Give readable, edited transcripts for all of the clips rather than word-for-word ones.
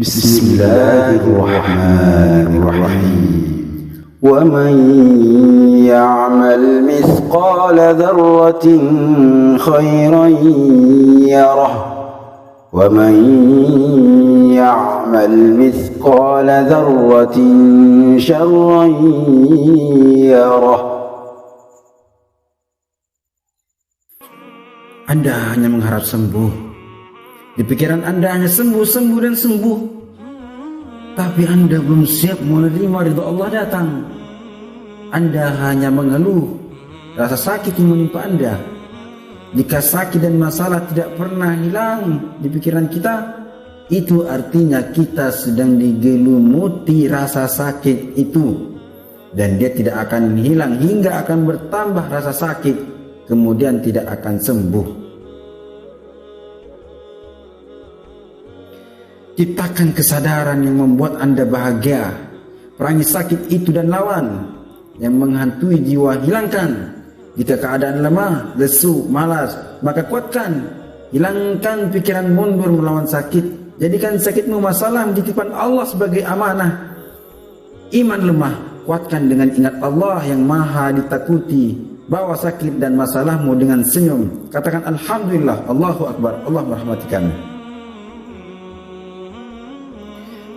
Bismillahirrahmanirrahim. وَمَنْ يَعْمَلْ مِثْقَالَ ذَرَّةٍ خَيْرًا يَرَهُ وَمَنْ يَعْمَلْ مِثْقَالَ ذَرَّةٍ شَرًّا يَرَهُ. Anda hanya mengharap sembuh. Di pikiran Anda hanya sembuh, sembuh dan sembuh. Tapi Anda belum siap menerima ridha Allah datang. Anda hanya mengeluh rasa sakit yang menimpa Anda. Jika sakit dan masalah tidak pernah hilang di pikiran kita, itu artinya kita sedang digelumuti rasa sakit itu. Dan dia tidak akan hilang hingga akan bertambah rasa sakit, kemudian tidak akan sembuh. Ciptakan kesadaran yang membuat Anda bahagia. Perangi sakit itu dan lawan yang menghantui jiwa, hilangkan. Jika keadaan lemah, lesu, malas, maka kuatkan. Hilangkan pikiran mundur melawan sakit. Jadikan sakitmu masalah titipan Allah sebagai amanah. Iman lemah, kuatkan dengan ingat Allah yang maha ditakuti. Bawa sakit dan masalahmu dengan senyum. Katakan Alhamdulillah, Allahu Akbar, Allah merahmati kami.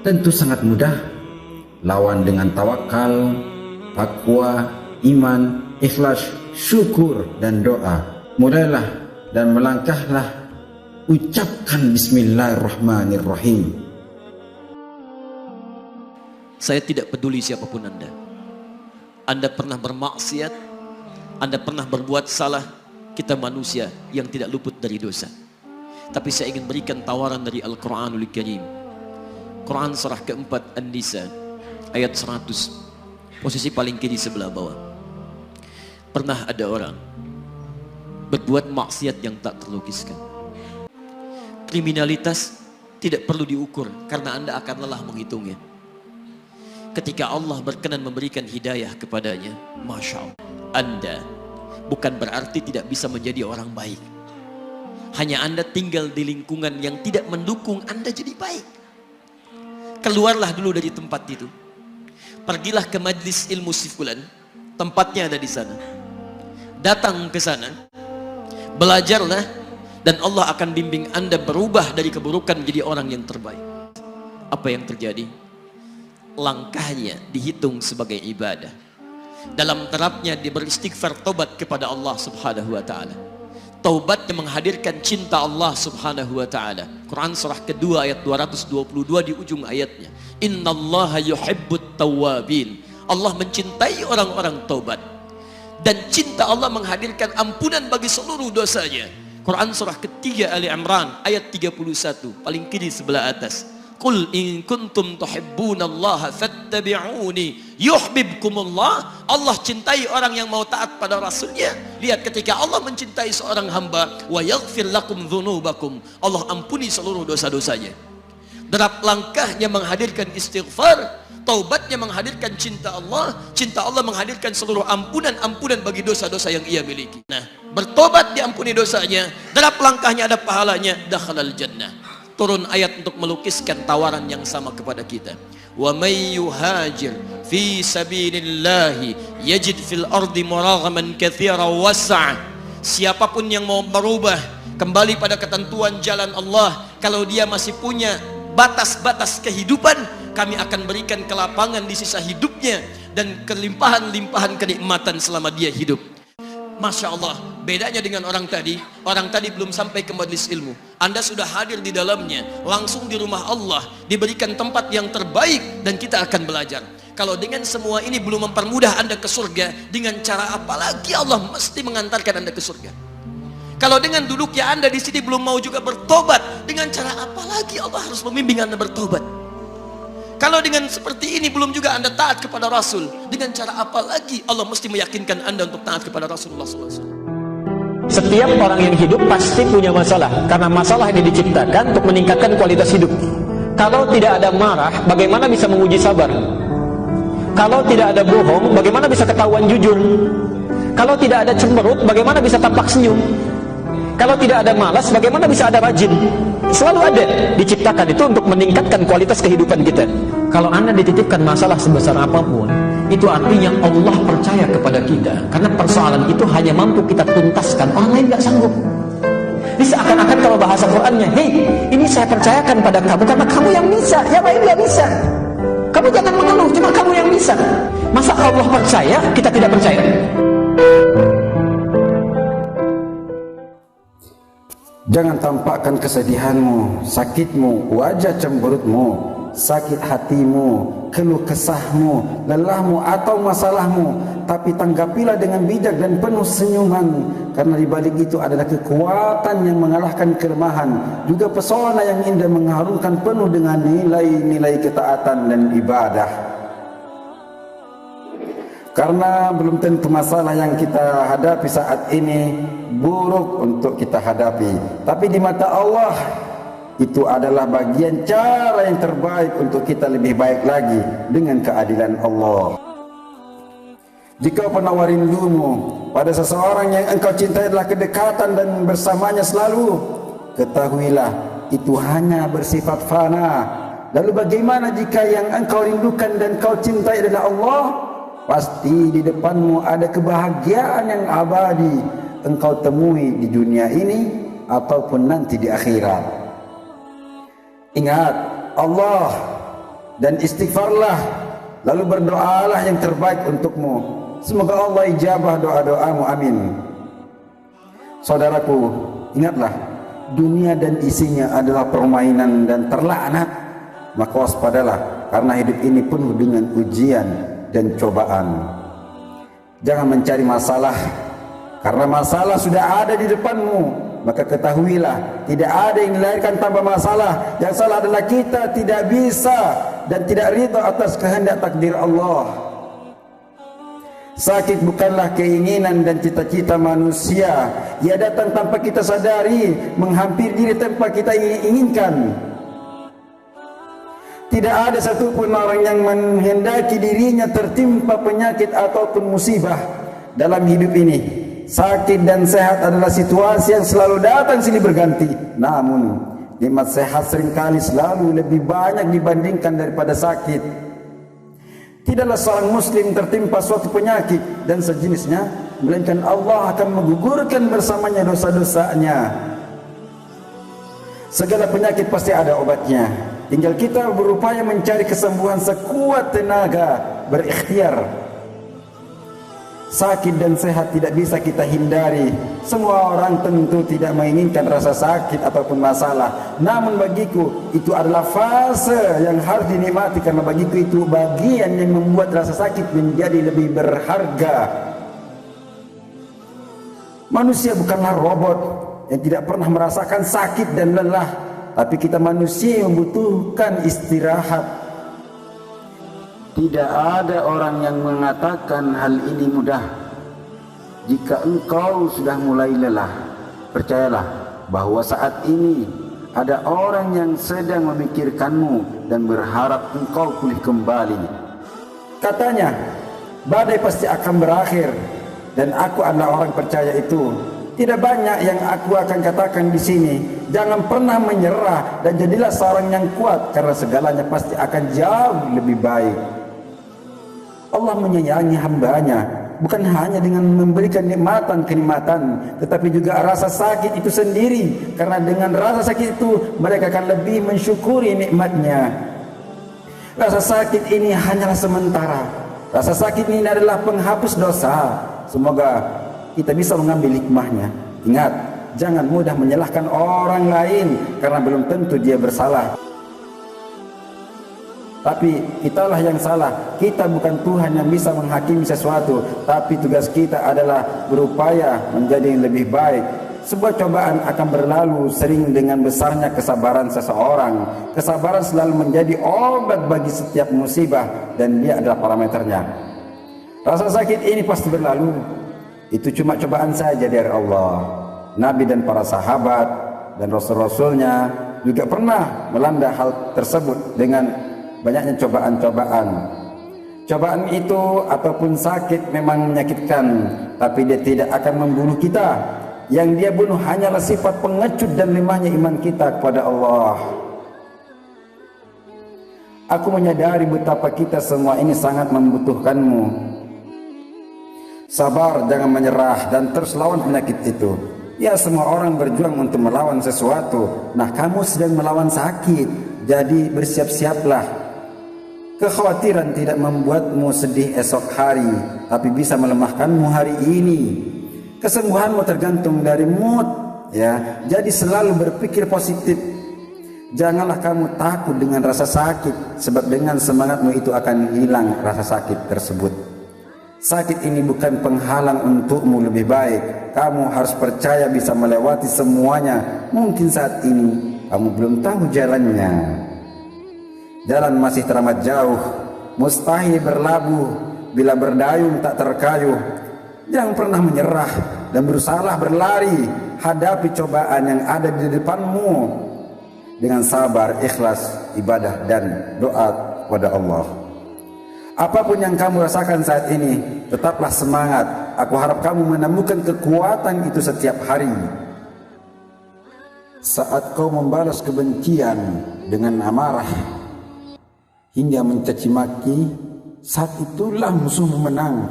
Tentu sangat mudah. Lawan dengan tawakal, takwa, iman, ikhlas, syukur dan doa. Mulailah dan melangkahlah. Ucapkan Bismillahirrahmanirrahim. Saya tidak peduli siapapun Anda. Anda pernah bermaksiat, Anda pernah berbuat salah. Kita manusia yang tidak luput dari dosa. Tapi saya ingin berikan tawaran dari Al-Quranul Karim. Quran surah keempat An-Nisa ayat 100, posisi paling kiri sebelah bawah. Pernah ada orang berbuat maksiat yang tak terlukiskan. Kriminalitas tidak perlu diukur karena Anda akan lelah menghitungnya. Ketika Allah berkenan memberikan hidayah kepadanya, Masya Allah, Anda bukan berarti tidak bisa menjadi orang baik. Hanya Anda tinggal di lingkungan yang tidak mendukung Anda jadi baik. Keluarlah dulu dari tempat itu. Pergilah ke majlis ilmu sifulan, tempatnya ada di sana. Datang ke sana, belajarlah, dan Allah akan bimbing Anda berubah dari keburukan menjadi orang yang terbaik. Apa yang terjadi? Langkahnya dihitung sebagai ibadah. Dalam terapnya dia beristighfar, tobat kepada Allah Subhanahu wa taala. Taubat yang menghadirkan cinta Allah Subhanahu wa taala. Quran surah kedua ayat 222 di ujung ayatnya. Innallaha yuhibbut tawwabin. Allah mencintai orang-orang taubat. Dan cinta Allah menghadirkan ampunan bagi seluruh dosanya. Quran surah ketiga Ali Imran ayat 31, paling kiri sebelah atas. Qul in kuntum tuhibbunallaha fattabi'uni yuhibbukumullah. Allah cintai orang yang mau taat pada Rasulnya. Lihat, ketika Allah mencintai seorang hamba, wa yaghfir lakum dzunubakum, Allah ampuni seluruh dosa-dosanya. Derap langkahnya menghadirkan istighfar, taubatnya menghadirkan cinta Allah menghadirkan seluruh ampunan bagi dosa-dosa yang ia miliki. Nah, bertobat diampuni dosanya, derap langkahnya ada pahalanya, dakhalal jannah. Turun ayat untuk melukiskan tawaran yang sama kepada kita. Wa may yuhajir fi sabilillahi yajid fil ardi muraghaman katsiran was'a. Siapapun yang mau berubah kembali pada ketentuan jalan Allah, kalau dia masih punya batas-batas kehidupan, kami akan berikan kelapangan di sisa hidupnya dan kelimpahan-limpahan kenikmatan selama dia hidup. Masya Allah, bedanya dengan orang tadi belum sampai ke majelis ilmu. Anda sudah hadir di dalamnya, langsung di rumah Allah, diberikan tempat yang terbaik dan kita akan belajar. Kalau dengan semua ini belum mempermudah Anda ke surga, dengan cara apa lagi Allah mesti mengantarkan Anda ke surga? Kalau dengan duduknya Anda di sini belum mau juga bertobat, dengan cara apa lagi Allah harus membimbing Anda bertobat? Kalau dengan seperti ini belum juga Anda taat kepada Rasul, dengan cara apa lagi Allah mesti meyakinkan Anda untuk taat kepada Rasulullah SAW? Setiap orang yang hidup pasti punya masalah, karena masalah ini diciptakan untuk meningkatkan kualitas hidup. Kalau tidak ada marah, bagaimana bisa menguji sabar? Kalau tidak ada bohong, bagaimana bisa ketahuan jujur? Kalau tidak ada cemberut, bagaimana bisa tampak senyum? Kalau tidak ada malas, bagaimana bisa ada rajin? Selalu ada, diciptakan itu untuk meningkatkan kualitas kehidupan kita. Kalau Anda dititipkan masalah sebesar apapun, itu artinya Allah percaya kepada kita. Karena persoalan itu hanya mampu kita tuntaskan, orang lain gak sanggup. Ini seakan-akan kalau bahasa Qur'annya, hei, ini saya percayakan pada kamu karena kamu yang bisa, yang lain gak bisa. Kamu jangan mengeluh, cuma kamu yang bisa. Masa Allah percaya, kita tidak percaya? Jangan tampakkan kesedihanmu, sakitmu, wajah cemberutmu, sakit hatimu, keluh kesahmu, lelahmu atau masalahmu, tapi tanggapilah dengan bijak dan penuh senyuman, karena di balik itu adalah kekuatan yang mengalahkan kelemahan, juga pesona yang indah mengharumkan penuh dengan nilai-nilai ketaatan dan ibadah. Karena belum tentu masalah yang kita hadapi saat ini buruk untuk kita hadapi, tapi di mata Allah itu adalah bagian cara yang terbaik untuk kita lebih baik lagi dengan keadilan Allah. Jika penawar rindumu pada seseorang yang engkau cintai adalah kedekatan dan bersamanya selalu, ketahuilah itu hanya bersifat fana. Lalu bagaimana jika yang engkau rindukan dan kau cintai adalah Allah? Pasti di depanmu ada kebahagiaan yang abadi engkau temui di dunia ini ataupun nanti di akhirat. Ingat Allah dan istighfarlah, lalu berdoalah yang terbaik untukmu. Semoga Allah ijabah doa-doamu, amin. Saudaraku, ingatlah dunia dan isinya adalah permainan dan terlaknat. Maka waspadalah, karena hidup ini penuh dengan ujian dan cobaan. Jangan mencari masalah, karena masalah sudah ada di depanmu. Maka ketahuilah, tidak ada yang dilahirkan tanpa masalah. Yang salah adalah kita tidak bisa dan tidak ridha atas kehendak takdir Allah. Sakit bukanlah keinginan dan cita-cita manusia. Ia datang tanpa kita sadari, menghampiri diri tanpa kita inginkan. Tidak ada satupun orang yang menghendaki dirinya tertimpa penyakit ataupun musibah dalam hidup ini. Sakit dan sehat adalah situasi yang selalu datang silih berganti. Namun nikmat sehat seringkali selalu lebih banyak dibandingkan daripada sakit. Tidaklah seorang muslim tertimpa suatu penyakit dan sejenisnya, melainkan Allah akan menggugurkan bersamanya dosa-dosanya. Segala penyakit pasti ada obatnya. Tinggal kita berupaya mencari kesembuhan sekuat tenaga, berikhtiar. Sakit dan sehat tidak bisa kita hindari. Semua orang tentu tidak menginginkan rasa sakit ataupun masalah. Namun bagiku itu adalah fase yang harus dinikmati, karena bagiku itu bagian yang membuat rasa sakit menjadi lebih berharga. Manusia bukanlah robot yang tidak pernah merasakan sakit dan lelah, tapi kita manusia yang membutuhkan istirahat. Tidak ada orang yang mengatakan hal ini mudah. Jika engkau sudah mulai lelah, percayalah bahwa saat ini ada orang yang sedang memikirkanmu dan berharap engkau pulih kembali. Katanya, badai pasti akan berakhir, dan aku adalah orang percaya itu. Tidak banyak yang aku akan katakan di sini. Jangan pernah menyerah dan jadilah seorang yang kuat, karena segalanya pasti akan jauh lebih baik. Allah menyayangi hambanya bukan hanya dengan memberikan kenikmatan, tetapi juga rasa sakit itu sendiri. Karena dengan rasa sakit itu mereka akan lebih mensyukuri nikmatnya. Rasa sakit ini hanyalah sementara. Rasa sakit ini adalah penghapus dosa. Semoga kita bisa mengambil hikmahnya. Ingat, jangan mudah menyalahkan orang lain, karena belum tentu dia bersalah. Tapi kitalah yang salah. Kita bukan Tuhan yang bisa menghakimi sesuatu, tapi tugas kita adalah berupaya menjadi yang lebih baik. Sebuah cobaan akan berlalu sering dengan besarnya kesabaran seseorang. Kesabaran selalu menjadi obat bagi setiap musibah, dan dia adalah parameternya. Rasa sakit ini pasti berlalu. Itu cuma cobaan saja dari Allah. Nabi dan para sahabat dan rasul-rasulnya juga pernah melanda hal tersebut dengan banyaknya cobaan-cobaan. Cobaan itu ataupun sakit memang menyakitkan, tapi dia tidak akan membunuh kita. Yang dia bunuh hanyalah sifat pengecut dan lemahnya iman kita kepada Allah. Aku menyadari betapa kita semua ini sangat membutuhkanmu. Sabar, jangan menyerah, dan terus lawan penyakit itu. Ya, semua orang berjuang untuk melawan sesuatu. Nah, kamu sedang melawan sakit, jadi bersiap-siaplah. Kekhawatiran tidak membuatmu sedih esok hari, tapi bisa melemahkanmu hari ini. Kesembuhanmu tergantung dari mood, ya. Jadi selalu berpikir positif. Janganlah kamu takut dengan rasa sakit, sebab dengan semangatmu itu akan hilang rasa sakit tersebut. Sakit ini bukan penghalang untukmu lebih baik. Kamu harus percaya bisa melewati semuanya. Mungkin saat ini kamu belum tahu jalannya. Jalan masih teramat jauh, mustahil berlabuh bila berdayung tak terkayuh. Jangan pernah menyerah dan berusahalah berlari. Hadapi cobaan yang ada di depanmu dengan sabar, ikhlas, ibadah dan doa kepada Allah. Apapun yang kamu rasakan saat ini, tetaplah semangat. Aku harap kamu menemukan kekuatan itu setiap hari. Saat kau membalas kebencian dengan amarah hingga mencaci maki, saat itulah musuhmu menang.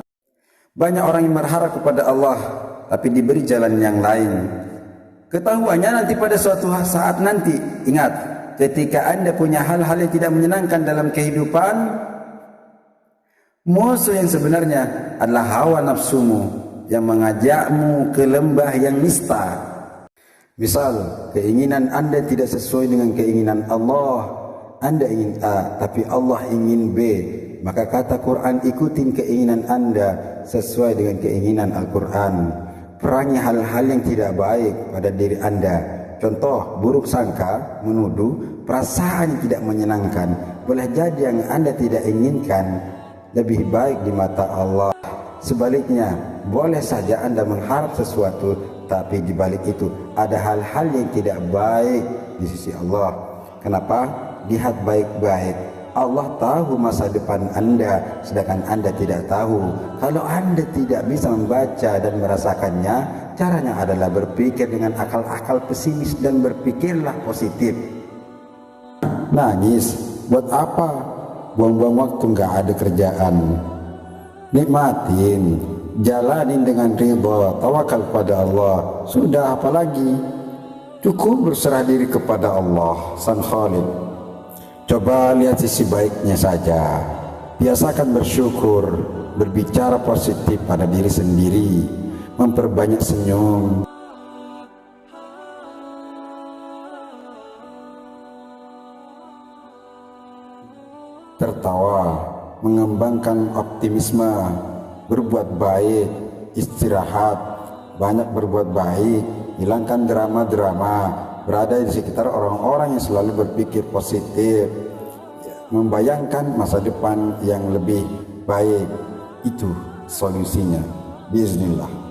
Banyak orang yang berharap kepada Allah, tapi diberi jalan yang lain. Ketahuannya nanti pada suatu saat nanti, ingat, ketika Anda punya hal-hal yang tidak menyenangkan dalam kehidupan, musuh yang sebenarnya adalah hawa nafsumu yang mengajakmu ke lembah yang nista. Misal, keinginan Anda tidak sesuai dengan keinginan Allah. Anda ingin A, tapi Allah ingin B. Maka kata Quran, ikutin keinginan Anda sesuai dengan keinginan Al-Quran. Perangi hal-hal yang tidak baik pada diri Anda. Contoh, buruk sangka, menuduh, perasaan yang tidak menyenangkan. Boleh jadi yang Anda tidak inginkan lebih baik di mata Allah. Sebaliknya, boleh saja Anda mengharap sesuatu, tapi di balik itu ada hal-hal yang tidak baik di sisi Allah. Kenapa? Lihat baik-baik. Allah tahu masa depan Anda, sedangkan Anda tidak tahu. Kalau Anda tidak bisa membaca dan merasakannya, caranya adalah berpikir dengan akal-akal pesimis dan berpikirlah positif. Nangis, buat apa? Buang-buang waktu, nggak ada kerjaan. Nikmatin, jalanin dengan ridha, tawakal pada Allah. Sudah, apalagi? Cukup berserah diri kepada Allah Sang Khalik. Coba lihat sisi baiknya saja. Biasakan bersyukur, berbicara positif pada diri sendiri, memperbanyak senyum. Tertawa, mengembangkan optimisme, berbuat baik, istirahat, banyak berbuat baik, hilangkan drama-drama. Berada di sekitar orang-orang yang selalu berpikir positif, membayangkan masa depan yang lebih baik. Itu solusinya. Bismillah.